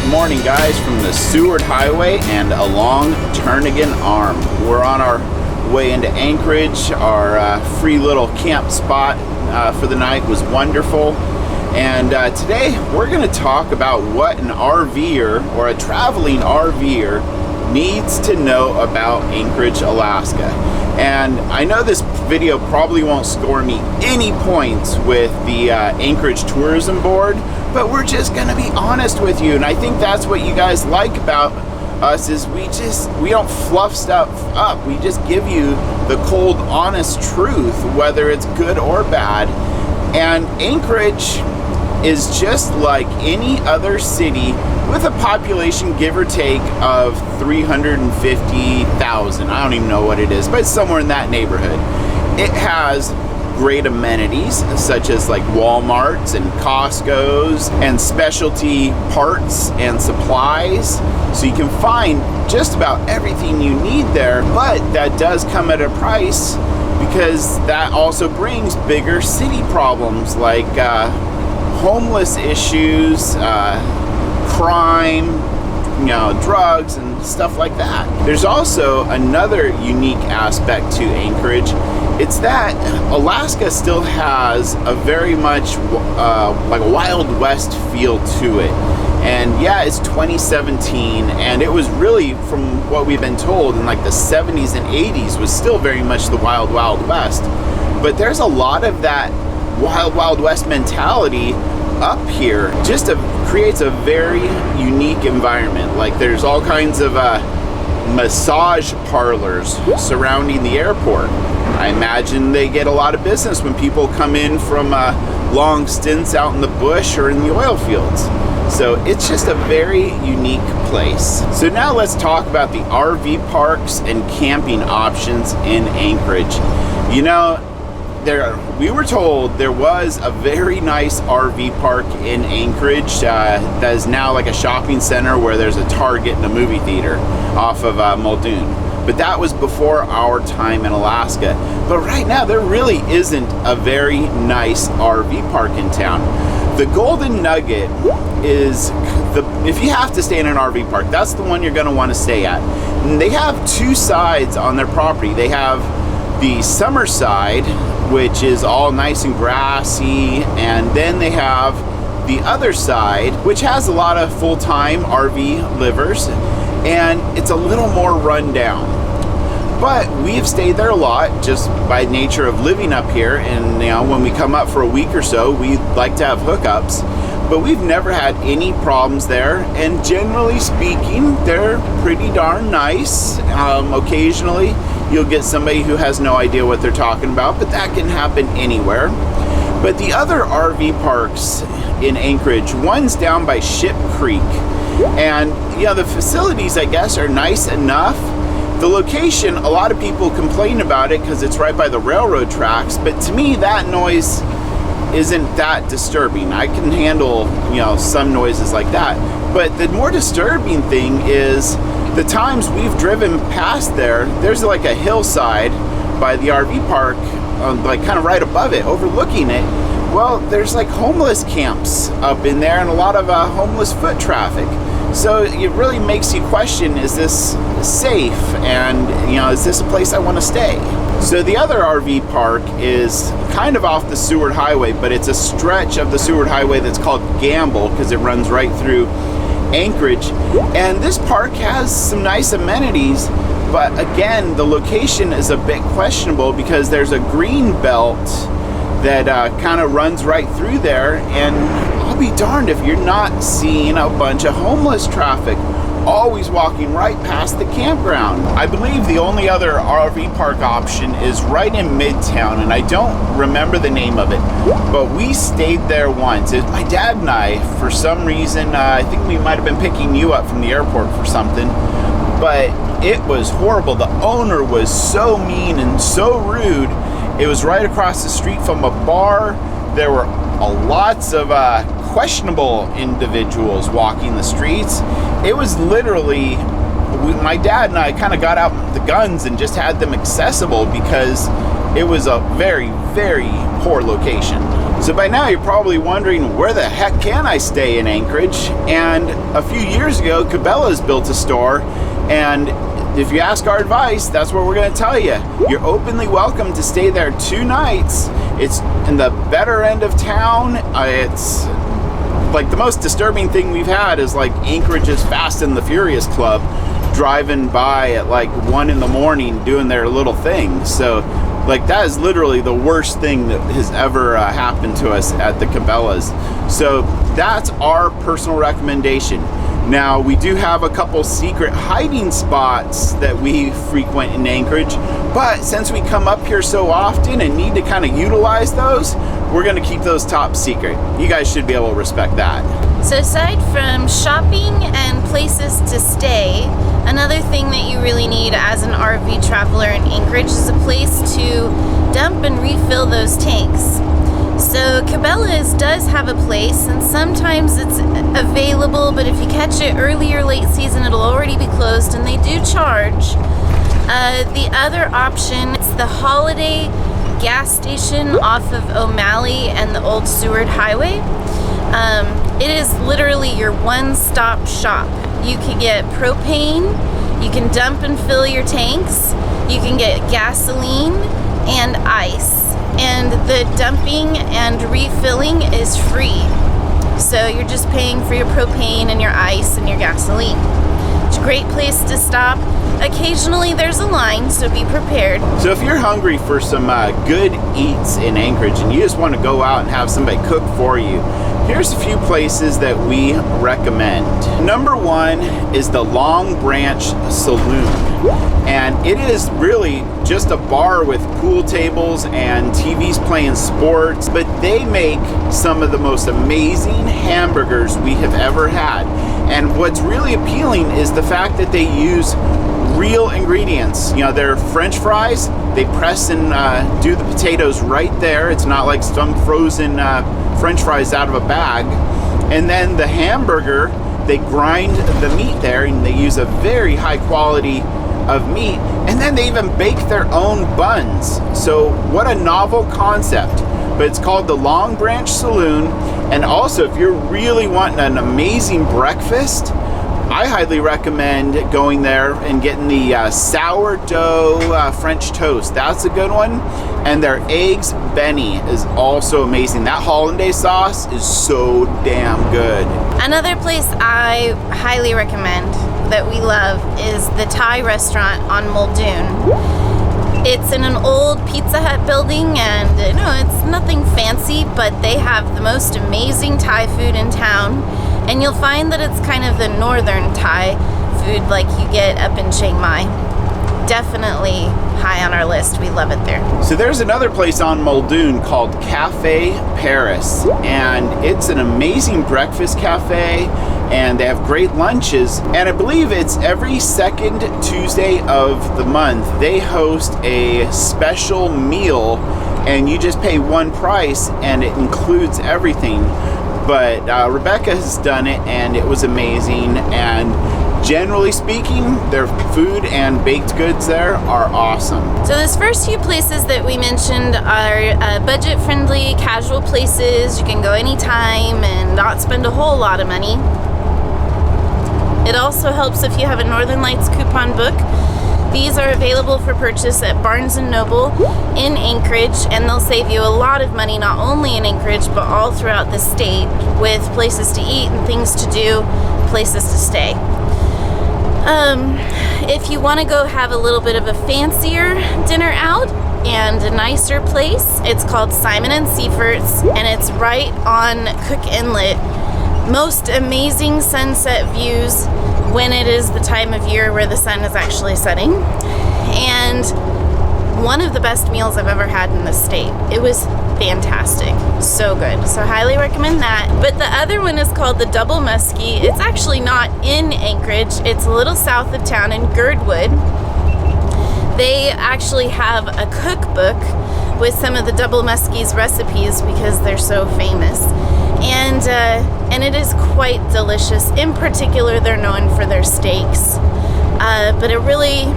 Good morning, guys, from the Seward Highway and along Turnagain Arm. We're on our way into Anchorage. Our free little camp spot for the night was wonderful. And today we're going to talk about what an RVer or a traveling RVer needs to know about Anchorage, Alaska. And I know this video probably won't score me any points with the Anchorage Tourism Board, but we're just gonna be honest with you. And I think that's what you guys like about us, is we don't fluff stuff up. We just give you the cold, honest truth, whether it's good or bad. And Anchorage is just like any other city with a population, give or take, of 350,000. I don't even know what it is, but it's somewhere in that neighborhood. It has great amenities such as like Walmarts and Costco's and specialty parts and supplies, so you can find just about everything you need there. But that does come at a price, because that also brings bigger city problems like homeless issues, crime, drugs and stuff like that. There's also another unique aspect to Anchorage. It's that Alaska still has a very much like a Wild West feel to it. And yeah, it's 2017, and it was really, from what we've been told, in like the 70s and 80s was still very much the Wild Wild West. But there's a lot of that Wild Wild West mentality up here. Just creates a very unique environment. Like there's all kinds of massage parlors surrounding the airport. I imagine they get a lot of business when people come in from long stints out in the bush or in the oil fields. So it's just a very unique place. So now let's talk about the RV parks and camping options in Anchorage. We were told there was a very nice RV park in Anchorage that is now like a shopping center where there's a Target and a movie theater off of Muldoon. But that was before our time in Alaska. But right now there really isn't a very nice RV park in town. The Golden Nugget is if you have to stay in an RV park, that's the one you're going to want to stay at. And they have two sides on their property. They have the summer side, which is all nice and grassy, and then they have the other side, which has a lot of full-time RV livers, and it's a little more run down. But we've stayed there a lot just by nature of living up here, and when we come up for a week or so, we like to have hookups, but we've never had any problems there. And generally speaking, they're pretty darn nice. Occasionally you'll get somebody who has no idea what they're talking about, but that can happen anywhere. But the other RV parks in Anchorage, one's down by Ship Creek, and the facilities, I guess, are nice enough. The location, a lot of people complain about it because it's right by the railroad tracks, but to me that noise isn't that disturbing. I can handle some noises like that, but the more disturbing thing is the times we've driven past there's like a hillside by the RV park, like kind of right above it, overlooking it. Well, there's like homeless camps up in there and a lot of homeless foot traffic. So it really makes you question, is this safe? And is this a place I want to stay? So the other RV park is kind of off the Seward Highway, but it's a stretch of the Seward Highway that's called Gamble, because it runs right through Anchorage. And this park has some nice amenities, but again, the location is a bit questionable because there's a green belt that kind of runs right through there, and I'll be darned if you're not seeing a bunch of homeless traffic always walking right past the campground. I believe the only other RV park option is right in Midtown, and I don't remember the name of it, but we stayed there once. My dad and I, for some reason, I think we might have been picking you up from the airport for something, but it was horrible. The owner was so mean and so rude. It was right across the street from a bar. There were lots of questionable individuals walking the streets. It was literally, my dad and I kind of got out the guns and just had them accessible because it was a very, very poor location. So by now you're probably wondering, where the heck can I stay in Anchorage? And a few years ago, Cabela's built a store, and if you ask our advice, that's what we're going to tell you. You're openly welcome to stay there 2 nights. It's in the better end of town. It's like the most disturbing thing we've had is like Anchorage's Fast and the Furious Club driving by at like 1 in the morning doing their little thing. So like that is literally the worst thing that has ever happened to us at the Cabela's. So that's our personal recommendation. Now, we do have a couple secret hiding spots that we frequent in Anchorage, but since we come up here so often and need to kind of utilize those, we're going to keep those top secret. You guys should be able to respect that. So aside from shopping and places to stay, another thing that you really need as an RV traveler in Anchorage is a place to dump and refill those tanks. So Cabela's does have a place, and sometimes it's available, but if you catch it early or late season, it'll already be closed, and they do charge. The other option is the Holiday gas station off of O'Malley and the Old Seward Highway. It is literally your one-stop shop. You can get propane, you can dump and fill your tanks, you can get gasoline and ice. And the dumping and refilling is free. So you're just paying for your propane and your ice and your gasoline. It's a great place to stop. Occasionally there's a line, so be prepared. So if you're hungry for some good eats in Anchorage and you just want to go out and have somebody cook for you, here's a few places that we recommend. Number 1 is the Long Branch Saloon. And it is really just a bar with pool tables and TVs playing sports, but they make some of the most amazing hamburgers we have ever had. And what's really appealing is the fact that they use real ingredients. You know, their French fries, they press and do the potatoes right there. It's not like some frozen French fries out of a bag. And then the hamburger, they grind the meat there, and they use a very high quality of meat, and then they even bake their own buns. So what a novel concept. But it's called the Long Branch Saloon. And also, if you're really wanting an amazing breakfast, I highly recommend going there and getting the sourdough French toast. That's a good one. And their eggs Benny is also amazing. That hollandaise sauce is so damn good. Another place I highly recommend that we love is the Thai restaurant on Muldoon. It's in an old Pizza Hut building, and it's nothing fancy, but they have the most amazing Thai food in town. And you'll find that it's kind of the northern Thai food like you get up in Chiang Mai. Definitely high on our list. We love it there. So there's another place on Muldoon called Cafe Paris, and it's an amazing breakfast cafe, and they have great lunches. And I believe it's every second Tuesday of the month they host a special meal, and you just pay one price and it includes everything. But Rebecca has done it, and it was amazing. And generally speaking, their food and baked goods there are awesome. So those first few places that we mentioned are budget-friendly, casual places. You can go anytime and not spend a whole lot of money. It also helps if you have a Northern Lights coupon book. These are available for purchase at Barnes & Noble in Anchorage, and they'll save you a lot of money, not only in Anchorage, but all throughout the state, with places to eat and things to do, places to stay. If you want to go have a little bit of a fancier dinner out and a nicer place, it's called Simon & Seifert's, and it's right on Cook Inlet. Most amazing sunset views when it is the time of year where the sun is actually setting, and one of the best meals I've ever had in the state. It was fantastic, so good. So highly recommend that. But the other one is called the Double Muskie. It's actually not in Anchorage. It's a little south of town in Girdwood. They actually have a cookbook with some of the Double Muskie's recipes because they're so famous. And it is quite delicious. In particular, they're known for their steaks. But a really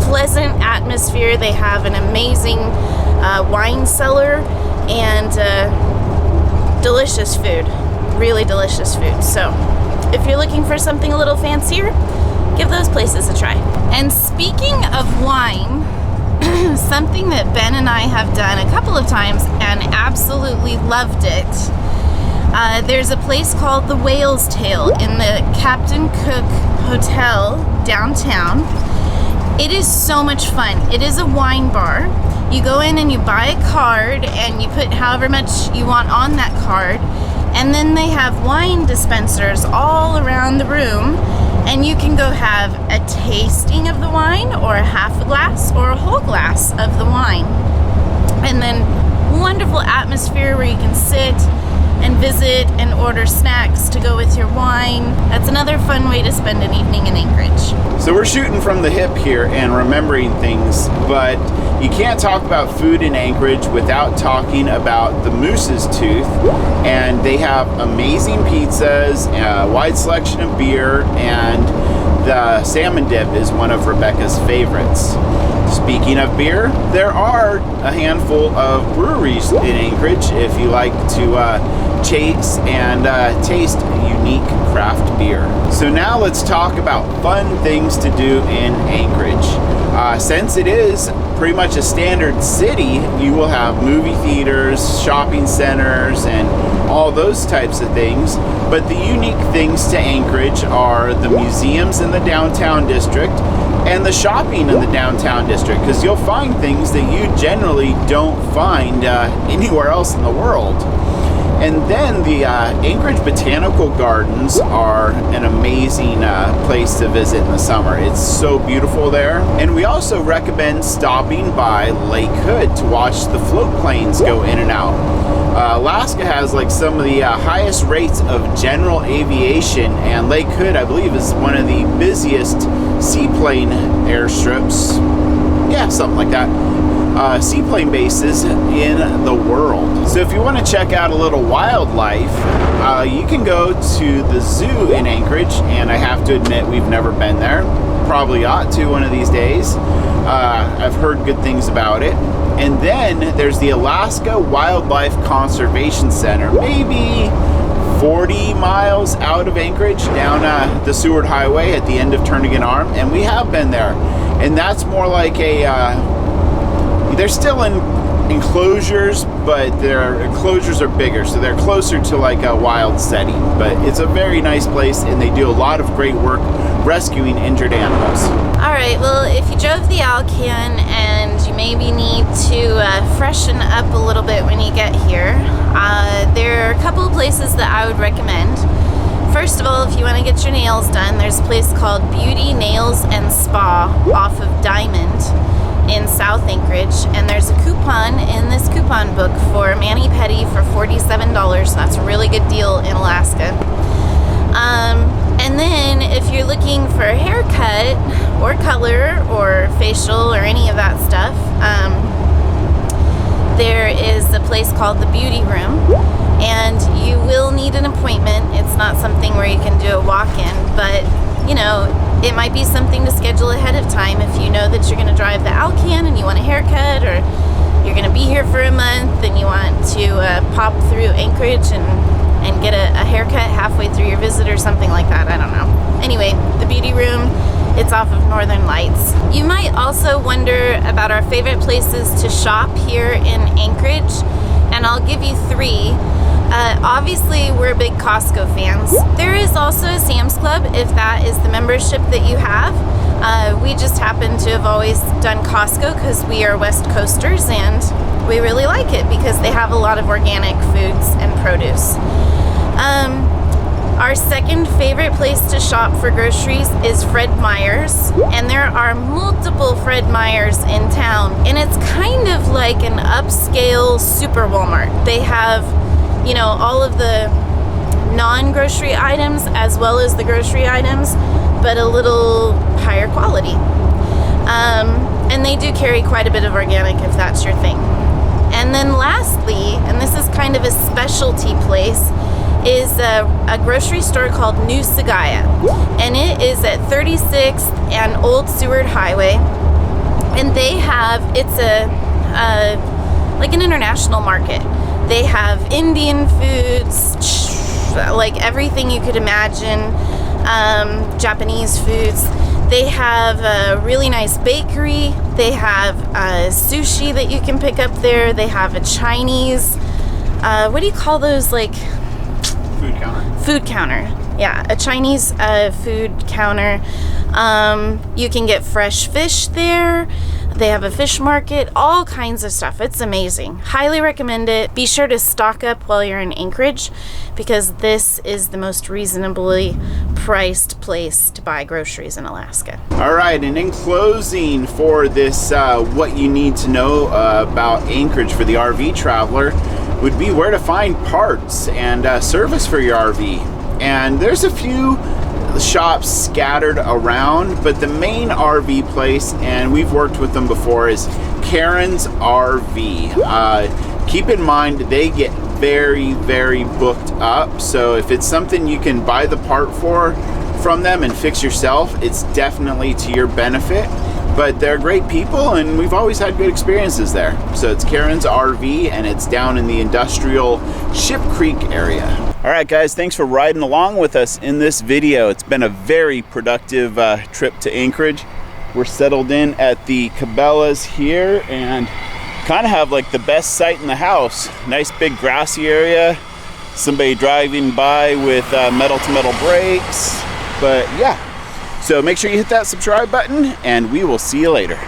pleasant atmosphere. They have an amazing wine cellar. and delicious food, really delicious food. So if you're looking for something a little fancier, give those places a try. And speaking of wine, something that Ben and I have done a couple of times and absolutely loved it. There's a place called the Whale's Tail in the Captain Cook Hotel downtown. It is so much fun. It is a wine bar. You go in and you buy a card and you put however much you want on that card, and then they have wine dispensers all around the room, and you can go have a tasting of the wine, or a half a glass, or a whole glass of the wine. And then wonderful atmosphere where you can sit and visit and order snacks to go with your wine. That's another fun way to spend an evening in Anchorage. So we're shooting from the hip here and remembering things, but you can't talk about food in Anchorage without talking about the Moose's Tooth. And they have amazing pizzas, a wide selection of beer, and the salmon dip is one of Rebecca's favorites. Speaking of beer, there are a handful of breweries in Anchorage if you like to chase and taste unique craft beer. So now let's talk about fun things to do in Anchorage. Since it is pretty much a standard city, you will have movie theaters, shopping centers, and all those types of things. But the unique things to Anchorage are the museums in the downtown district and the shopping in the downtown district, because you'll find things that you generally don't find anywhere else in the world. And then the Anchorage Botanical Gardens are an amazing place to visit in the summer. It's so beautiful there. And we also recommend stopping by Lake Hood to watch the float planes go in and out. Alaska has like some of the highest rates of general aviation, and Lake Hood, I believe, is one of the busiest seaplane airstrips. Yeah, something like that. Seaplane bases in the world. So if you want to check out a little wildlife, you can go to the zoo in Anchorage, and I have to admit we've never been there. Probably ought to one of these days. I've heard good things about it. And then there's the Alaska Wildlife Conservation Center, maybe 40 miles out of Anchorage, down the Seward Highway at the end of Turnagain Arm, and we have been there. And that's more like they're still in enclosures, but their enclosures are bigger, so they're closer to like a wild setting. But it's a very nice place, and they do a lot of great work rescuing injured animals. All right, well, if you drove the Alcan and you maybe need to freshen up a little bit when you get here, there are a couple of places that I would recommend. First of all, if you want to get your nails done, there's a place called Beauty Nails and Spa off of Diamond in South Anchorage, and there's a coupon in this coupon book for mani-pedi for $47. That's a really good deal in Alaska. And then if you're looking for a haircut or color or facial or any of that stuff, there is a place called the Beauty Room, and you will need an appointment. It's not something where you can do a walk-in, but you know, it might be something to schedule ahead of time if you know that you're going to drive the Alcan and you want a haircut, or you're going to be here for a month and you want to pop through Anchorage and get a haircut halfway through your visit or something like that. I don't know. Anyway, the Beauty Room, it's off of Northern Lights. You might also wonder about our favorite places to shop here in Anchorage, and I'll give you three. Obviously, we're big Costco fans. There is also a Sam's Club if that is the membership that you have. We just happen to have always done Costco because we are West Coasters, and we really like it because they have a lot of organic foods and produce. Our second favorite place to shop for groceries is Fred Meyer's, and there are multiple Fred Meyer's in town, and it's kind of like an upscale super Walmart. They have, you know, all of the non-grocery items as well as the grocery items, but a little higher quality. And they do carry quite a bit of organic if that's your thing. And then lastly, and this is kind of a specialty place, is a grocery store called New Sagaya, and it is at 36th and Old Seward Highway, and they have, it's a like an international market. They have Indian foods, like everything you could imagine, Japanese foods. They have a really nice bakery. They have sushi that you can pick up there. They have a Chinese, what do you call those, like? Food counter. Food counter. Yeah, a Chinese food counter. You can get fresh fish there. They have a fish market, all kinds of stuff. It's amazing. Highly recommend it. Be sure to stock up while you're in Anchorage, because this is the most reasonably priced place to buy groceries in Alaska. All right, and in closing for this, what you need to know about Anchorage for the RV traveler would be where to find parts and service for your RV. And there's a few shops scattered around, but the main RV place, and we've worked with them before, is Karen's RV. Keep in mind they get very, very booked up, so if it's something you can buy the part for from them and fix yourself, it's definitely to your benefit. But they're great people, and we've always had good experiences there. So it's Karen's RV, and it's down in the industrial Ship Creek area. All right, guys, thanks for riding along with us in this video. It's been a very productive trip to Anchorage. We're settled in at the Cabela's here and kind of have like the best site in the house. Nice big grassy area. Somebody driving by with metal-to-metal brakes. But yeah, so make sure you hit that subscribe button, and we will see you later.